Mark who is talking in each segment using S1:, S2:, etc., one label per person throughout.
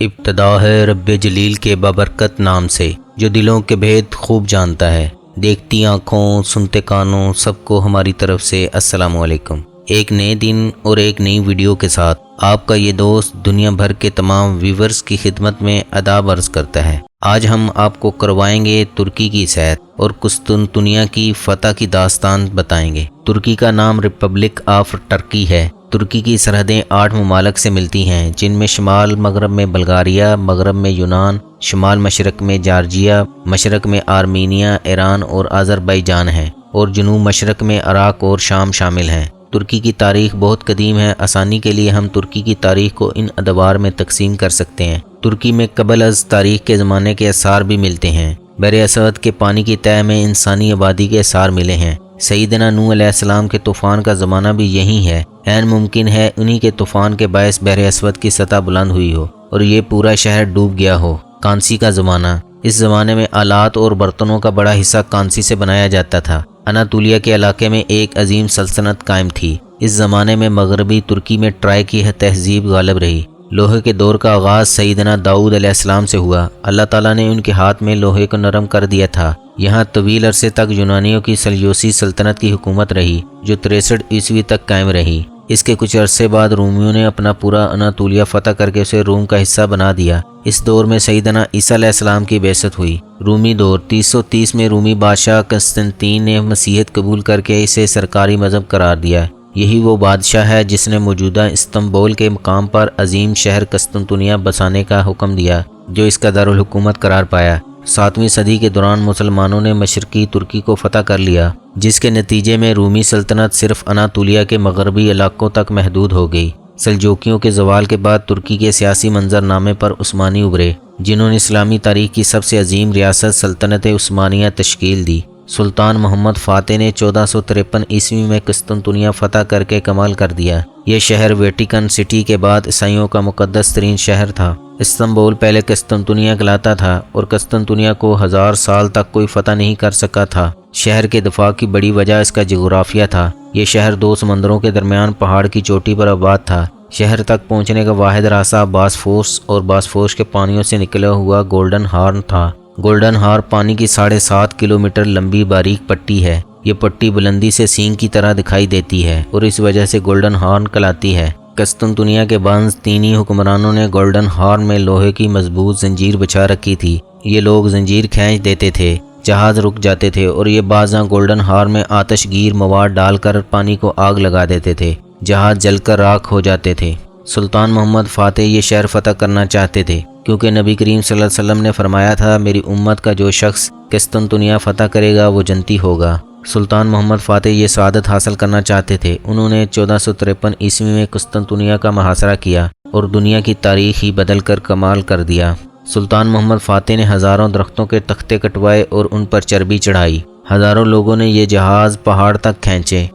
S1: ابتدا ہے رب جلیل کے بابرکت نام سے، جو دلوں کے بھید خوب جانتا ہے۔ دیکھتی آنکھوں، سنتے کانوں، سب کو ہماری طرف سے السلام علیکم۔ ایک نئے دن اور ایک نئی ویڈیو کے ساتھ آپ کا یہ دوست دنیا بھر کے تمام ویورز کی خدمت میں آداب عرض کرتا ہے۔ آج ہم آپ کو کروائیں گے ترکی کی سیر اور قسطنطنیہ کی فتح کی داستان بتائیں گے۔ ترکی کا نام ریپبلک آف ٹرکی ہے۔ ترکی کی سرحدیں 8 ممالک سے ملتی ہیں، جن میں شمال مغرب میں بلغاریہ، مغرب میں یونان، شمال مشرق میں جارجیا، مشرق میں آرمینیا، ایران اور آذربائیجان ہیں، اور جنوب مشرق میں عراق اور شام شامل ہیں۔ ترکی کی تاریخ بہت قدیم ہے۔ آسانی کے لیے ہم ترکی کی تاریخ کو ان ادوار میں تقسیم کر سکتے ہیں۔ ترکی میں قبل از تاریخ کے زمانے کے آثار بھی ملتے ہیں۔ بحر اسود کے پانی کی تہہ میں انسانی آبادی کے آثار ملے ہیں۔ سیدنا نوح علیہ السلام کے طوفان کا زمانہ بھی یہی ہے۔ عین ممکن ہے انہی کے طوفان کے باعث بحر اسود کی سطح بلند ہوئی ہو اور یہ پورا شہر ڈوب گیا ہو۔ کانسی کا زمانہ۔ اس زمانے میں آلات اور برتنوں کا بڑا حصہ کانسی سے بنایا جاتا تھا۔ اناطولیہ کے علاقے میں ایک عظیم سلطنت قائم تھی۔ اس زمانے میں مغربی ترکی میں ٹرائے کی تہذیب غالب رہی۔ لوہے کے دور کا آغاز سیدنا داؤد علیہ السلام سے ہوا۔ اللہ تعالیٰ نے ان کے ہاتھ میں لوہے کو نرم کر دیا تھا۔ یہاں طویل عرصے تک یونانیوں کی سلیوسی سلطنت کی حکومت رہی، جو 63 عیسوی تک قائم رہی۔ اس کے کچھ عرصے بعد رومیوں نے اپنا پورا اناطولیہ فتح کر کے اسے روم کا حصہ بنا دیا۔ اس دور میں سیدنا عیسیٰ علیہ السلام کی بعثت ہوئی۔ رومی دور 330 میں رومی بادشاہ قسطنطین نے مسیحیت قبول کر کے اسے سرکاری مذہب قرار دیا۔ یہی وہ بادشاہ ہے جس نے موجودہ استنبول کے مقام پر عظیم شہر قسطنطنیہ بسانے کا حکم دیا، جو اس کا دارالحکومت قرار پایا۔ 7ویں صدی کے دوران مسلمانوں نے مشرقی ترکی کو فتح کر لیا، جس کے نتیجے میں رومی سلطنت صرف اناطولیہ کے مغربی علاقوں تک محدود ہو گئی۔ سلجوکیوں کے زوال کے بعد ترکی کے سیاسی منظرنامے پر عثمانی ابھرے، جنہوں نے اسلامی تاریخ کی سب سے عظیم ریاست سلطنت عثمانیہ تشکیل دی۔ سلطان محمد فاتح نے 1453 عیسوی میں قسطنطنیہ فتح کر کے کمال کر دیا۔ یہ شہر ویٹیکن سٹی کے بعد عیسائیوں کا مقدس ترین شہر تھا۔ استنبول پہلے قسطنطنیہ کہلاتا تھا اور قسطنطنیہ کو 1000 سال تک کوئی فتح نہیں کر سکا تھا۔ شہر کے دفاع کی بڑی وجہ اس کا جغرافیہ تھا۔ یہ شہر 2 سمندروں کے درمیان پہاڑ کی چوٹی پر آباد تھا۔ شہر تک پہنچنے کا واحد راستہ باسفورس اور باسفورس کے پانیوں سے نکلا ہوا گولڈن ہارن تھا۔ گولڈن ہارن پانی کی 7.5 کلومیٹر لمبی باریک پٹی ہے۔ یہ پٹی بلندی سے سینگ کی طرح دکھائی دیتی ہے اور اس وجہ سے گولڈن ہارن کہلاتی ہے۔ قسطنطنیہ کے بازنطینی حکمرانوں نے گولڈن ہارن میں لوہے کی مضبوط زنجیر بچھا رکھی تھی۔ یہ لوگ زنجیر کھینچ دیتے تھے، جہاز رک جاتے تھے اور یہ بازاں گولڈن ہارن میں آتش گیر مواد ڈال کر پانی کو آگ لگا دیتے تھے۔ جہاز جل کر راکھ ہو جاتے تھے۔ سلطان محمد فاتح یہ شہر فتح کرنا چاہتے تھے، کیونکہ نبی کریم صلی اللہ علیہ وسلم نے فرمایا تھا، میری امت کا جو شخص قسطنطنیہ فتح کرے گا وہ جنتی ہوگا۔ سلطان محمد فاتح یہ سعادت حاصل کرنا چاہتے تھے۔ انہوں نے 1453 عیسوی میں قسطنطنیہ کا محاصرہ کیا اور دنیا کی تاریخ ہی بدل کر کمال کر دیا۔ سلطان محمد فاتح نے ہزاروں درختوں کے تختے کٹوائے اور ان پر چربی چڑھائی۔ ہزاروں لوگوں نے یہ جہاز پہاڑ تک کھینچے۔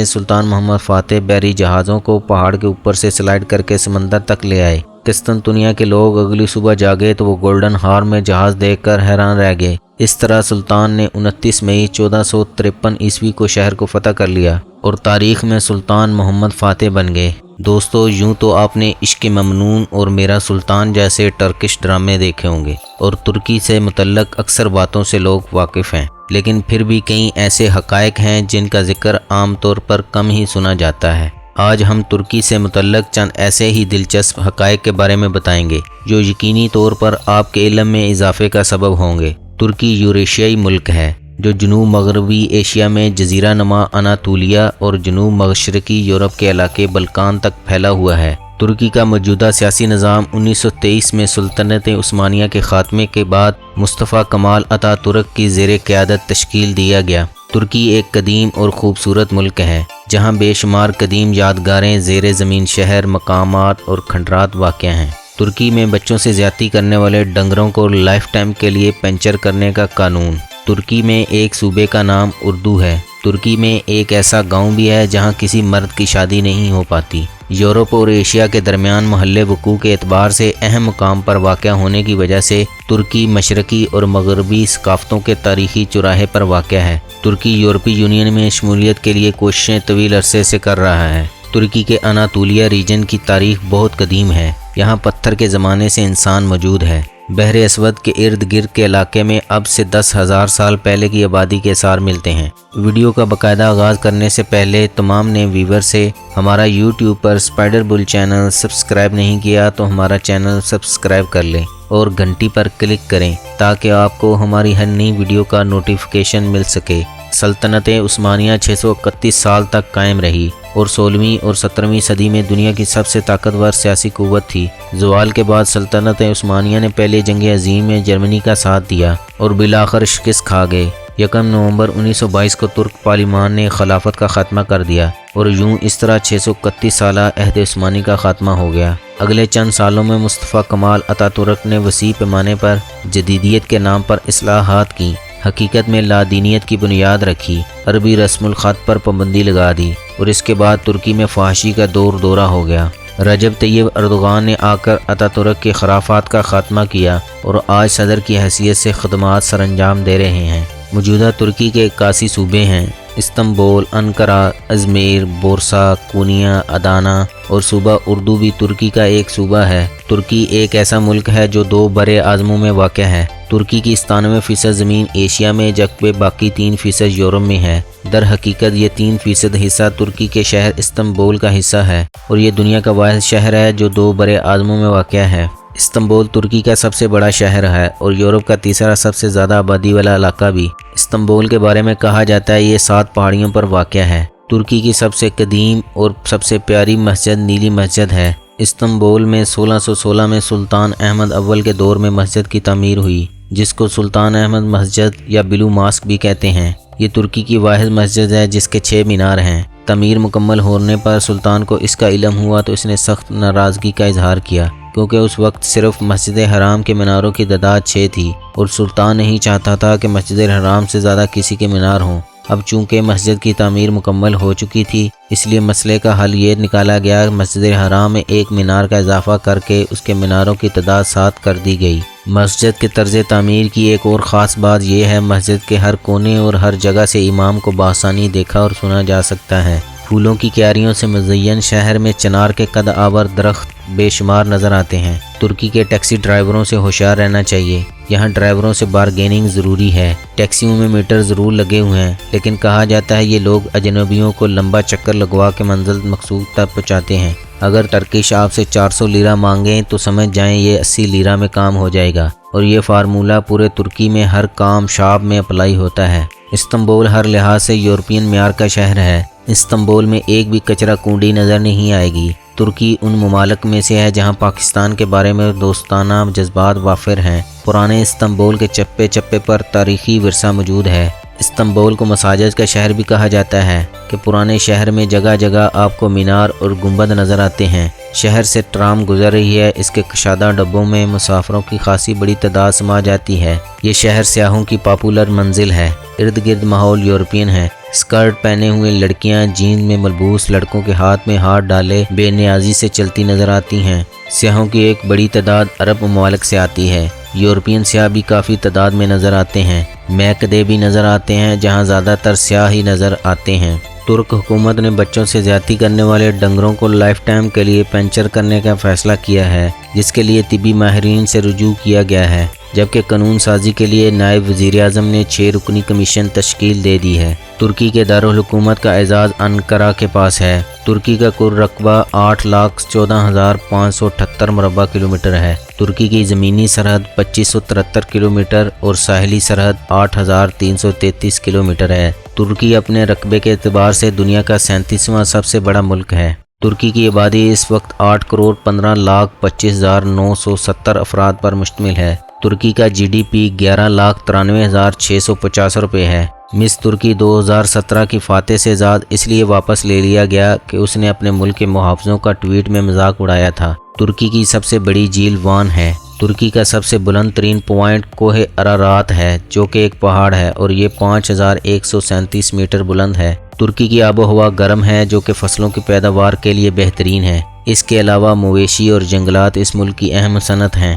S1: سلطان محمد فاتح بحری جہازوں کو پہاڑ کے اوپر سے سلائیڈ کر کے سمندر تک لے آئے۔ قسطنطنیہ کے لوگ اگلی صبح جاگے تو وہ گولڈن ہارن میں جہاز دیکھ کر حیران رہ گئے۔ اس طرح سلطان نے 29 مئی 1453 عیسوی کو شہر کو فتح کر لیا اور تاریخ میں سلطان محمد فاتح بن گئے۔ دوستو، یوں تو آپ نے عشق ممنون اور میرا سلطان جیسے ٹرکش ڈرامے دیکھے ہوں گے اور ترکی سے متعلق اکثر باتوں سے لوگ واقف ہیں، لیکن پھر بھی کئی ایسے حقائق ہیں جن کا ذکر عام طور پر کم ہی سنا جاتا ہے۔ آج ہم ترکی سے متعلق چند ایسے ہی دلچسپ حقائق کے بارے میں بتائیں گے جو یقینی طور پر آپ کے علم میں اضافے کا سبب ہوں گے۔ ترکی یوریشیائی ملک ہے جو جنوب مغربی ایشیا میں جزیرہ نما اناطولیہ اور جنوب مشرقی یورپ کے علاقے بلقان تک پھیلا ہوا ہے۔ ترکی کا موجودہ سیاسی نظام 1923 میں سلطنت عثمانیہ کے خاتمے کے بعد مصطفیٰ کمال اتا ترک کی زیر قیادت تشکیل دیا گیا۔ ترکی ایک قدیم اور خوبصورت ملک ہے جہاں بے شمار قدیم یادگاریں، زیر زمین شہر، مقامات اور کھنڈرات واقع ہیں۔ ترکی میں بچوں سے زیادتی کرنے والے ڈنگروں کو لائف ٹائم کے لیے پنچر کرنے کا قانون۔ ترکی میں ایک صوبے کا نام اردو ہے۔ ترکی میں ایک ایسا گاؤں بھی ہے جہاں کسی مرد کی شادی نہیں ہو پاتی۔ یورپ اور ایشیا کے درمیان محل وقوع کے اعتبار سے اہم مقام پر واقع ہونے کی وجہ سے ترکی مشرقی اور مغربی ثقافتوں کے تاریخی چوراہے پر واقع ہے۔ ترکی یورپی یونین میں شمولیت کے لیے کوششیں طویل عرصے سے کر رہا ہے۔ ترکی کے اناطولیہ ریجن کی تاریخ بہت قدیم ہے۔ یہاں پتھر کے زمانے سے انسان موجود ہے۔ بحر اسود کے ارد گرد کے علاقے میں اب سے 10,000 سال پہلے کی آبادی کے آثار ملتے ہیں۔ ویڈیو کا باقاعدہ آغاز کرنے سے پہلے تمام نئے ویور سے ہمارا یوٹیوب پر اسپائڈر بل چینل سبسکرائب نہیں کیا تو ہمارا چینل سبسکرائب کر لیں اور گھنٹی پر کلک کریں تاکہ آپ کو ہماری ہر نئی ویڈیو کا نوٹیفیکیشن مل سکے۔ سلطنت عثمانیہ 631 سال تک قائم رہی اور 16ویں اور 17ویں صدی میں دنیا کی سب سے طاقتور سیاسی قوت تھی۔ زوال کے بعد سلطنت عثمانیہ نے پہلے جنگ عظیم میں جرمنی کا ساتھ دیا اور بالآخر شکست کھا گئے۔ 1 نومبر 1922 کو ترک پارلیمان نے خلافت کا خاتمہ کر دیا اور یوں اس طرح 631 سالہ عہد عثمانی کا خاتمہ ہو گیا۔ اگلے چند سالوں میں مصطفیٰ کمال اتاتورک نے وسیع پیمانے پر جدیدیت کے نام پر اصلاحات کی، حقیقت میں لادینیت کی بنیاد رکھی، عربی رسم الخط پر پابندی لگا دی اور اس کے بعد ترکی میں فحاشی کا دورہ ہو گیا۔ رجب طیب اردوغان نے آ کر اتاتورک کے خرافات کا خاتمہ کیا اور آج صدر کی حیثیت سے خدمات سر انجام دے رہے ہیں۔ موجودہ ترکی کے 81 صوبے ہیں: استنبول، انقرہ، ازمیر، بورسا، کونیا، ادانا اور صوبہ اردو بھی ترکی کا ایک صوبہ ہے۔ ترکی ایک ایسا ملک ہے جو 2 برے اعظموں میں واقع ہے۔ ترکی کی 97% زمین ایشیا میں جبکہ باقی 3% یورپ میں ہے۔ در حقیقت یہ 3% حصہ ترکی کے شہر استنبول کا حصہ ہے اور یہ دنیا کا واحد شہر ہے جو 2 برے اعظموں میں واقع ہے۔ استنبول ترکی کا سب سے بڑا شہر ہے اور یورپ کا تیسرا سب سے زیادہ آبادی والا علاقہ بھی۔ استنبول کے بارے میں کہا جاتا ہے یہ 7 پہاڑیوں پر واقع ہے۔ ترکی کی سب سے قدیم اور سب سے پیاری مسجد نیلی مسجد ہے۔ استنبول میں 1616 میں سلطان احمد اول کے دور میں مسجد کی تعمیر ہوئی جس کو سلطان احمد مسجد یا بلو ماسک بھی کہتے ہیں۔ یہ ترکی کی واحد مسجد ہے جس کے 6 مینار ہیں۔ تعمیر مکمل ہونے پر سلطان کو اس کا علم ہوا تو اس نے سخت ناراضگی کا اظہار کیا کیونکہ اس وقت صرف مسجد حرام کے میناروں کی تعداد 6 تھی اور سلطان نہیں چاہتا تھا کہ مسجد حرام سے زیادہ کسی کے مینار ہوں۔ اب چونکہ مسجد کی تعمیر مکمل ہو چکی تھی اس لیے مسئلے کا حل یہ نکالا گیا کہ مسجد حرام میں 1 مینار کا اضافہ کر کے اس کے میناروں کی تعداد 7 کر دی گئی۔ مسجد کے طرز تعمیر کی ایک اور خاص بات یہ ہے مسجد کے ہر کونے اور ہر جگہ سے امام کو بآسانی دیکھا اور سنا جا سکتا ہے۔ پھولوں کی کیاریوں سے مزین شہر میں چنار کے قد آور درخت بے شمار نظر آتے ہیں۔ ترکی کے ٹیکسی ڈرائیوروں سے ہوشیار رہنا چاہیے۔ یہاں ڈرائیوروں سے بارگیننگ ضروری ہے۔ ٹیکسیوں میں میٹر ضرور لگے ہوئے ہیں لیکن کہا جاتا ہے یہ لوگ اجنبیوں کو لمبا چکر لگوا کے منزل مقصود تک پہنچاتے ہیں۔ اگر ٹرکش آپ سے 400 لیرہ مانگیں تو سمجھ جائیں یہ 80 لیرہ میں کام ہو جائے گا اور یہ فارمولہ پورے ترکی میں ہر کام شاپ میں اپلائی ہوتا ہے۔ استنبول ہر لحاظ سے یورپین معیار کا شہر ہے۔ استنبول میں ایک بھی کچرا کنڈی نظر نہیں آئے گی۔ ترکی ان ممالک میں سے ہے جہاں پاکستان کے بارے میں دوستانہ جذبات وافر ہیں۔ پرانے استنبول کے چپے چپے پر تاریخی ورثہ موجود ہے۔ استنبول کو مساجد کا شہر بھی کہا جاتا ہے کہ پرانے شہر میں جگہ جگہ آپ کو مینار اور گنبد نظر آتے ہیں۔ شہر سے ٹرام گزر رہی ہے۔ اس کے کشادہ ڈبوں میں مسافروں کی خاصی بڑی تعداد سما جاتی ہے۔ یہ شہر سیاحوں کی پاپولر منزل ہے۔ ارد گرد ماحول یورپین ہے۔ اسکرٹ پہنے ہوئے لڑکیاں جینز میں ملبوس لڑکوں کے ہاتھ میں ہاتھ ڈالے بے نیازی سے چلتی نظر آتی ہیں۔ سیاحوں کی ایک بڑی تعداد عرب ممالک سے آتی ہے۔ یورپین سیاح بھی کافی تعداد میں نظر آتے ہیں۔ میکدے بھی نظر آتے ہیں جہاں زیادہ تر سیاح ہی نظر آتے ہیں۔ ترک حکومت نے بچوں سے زیادتی کرنے والے ڈنگروں کو لائف ٹائم کے لیے پینچر کرنے کا فیصلہ کیا ہے جس کے لیے طبی ماہرین سے رجوع کیا گیا ہے، جبکہ قانون سازی کے لیے نائب وزیر اعظم نے 6 رکنی کمیشن تشکیل دے دی ہے۔ ترکی کے دارالحکومت کا اعزاز انقرہ کے پاس ہے۔ ترکی کا کل رقبہ 8,14,578 مربع کلومیٹر ہے۔ ترکی کی زمینی سرحد 2573 کلومیٹر اور ساحلی سرحد 8,333 کلومیٹر ہے۔ ترکی اپنے رقبے کے اعتبار سے دنیا کا 37واں سب سے بڑا ملک ہے۔ ترکی کی آبادی اس وقت 8,15,25,970 افراد پر مشتمل ہے۔ ترکی کا GDP 11,93,650 روپے ہے۔ مس ترکی 2017 کی فاتح سے زاد اس لیے واپس لے لیا گیا کہ اس نے اپنے ملک کے محافظوں کا ٹویٹ میں مذاق اڑایا تھا۔ ترکی کی سب سے بڑی جھیل وان ہے۔ ترکی کا سب سے بلند ترین پوائنٹ کوہ ارارات ہے جو کہ ایک پہاڑ ہے اور یہ 5,137 میٹر بلند ہے۔ ترکی کی آب و ہوا گرم ہے جو کہ فصلوں کی پیداوار کے لیے بہترین ہے۔ اس کے علاوہ مویشی اور جنگلات اس ملک کی اہم صنعت ہیں۔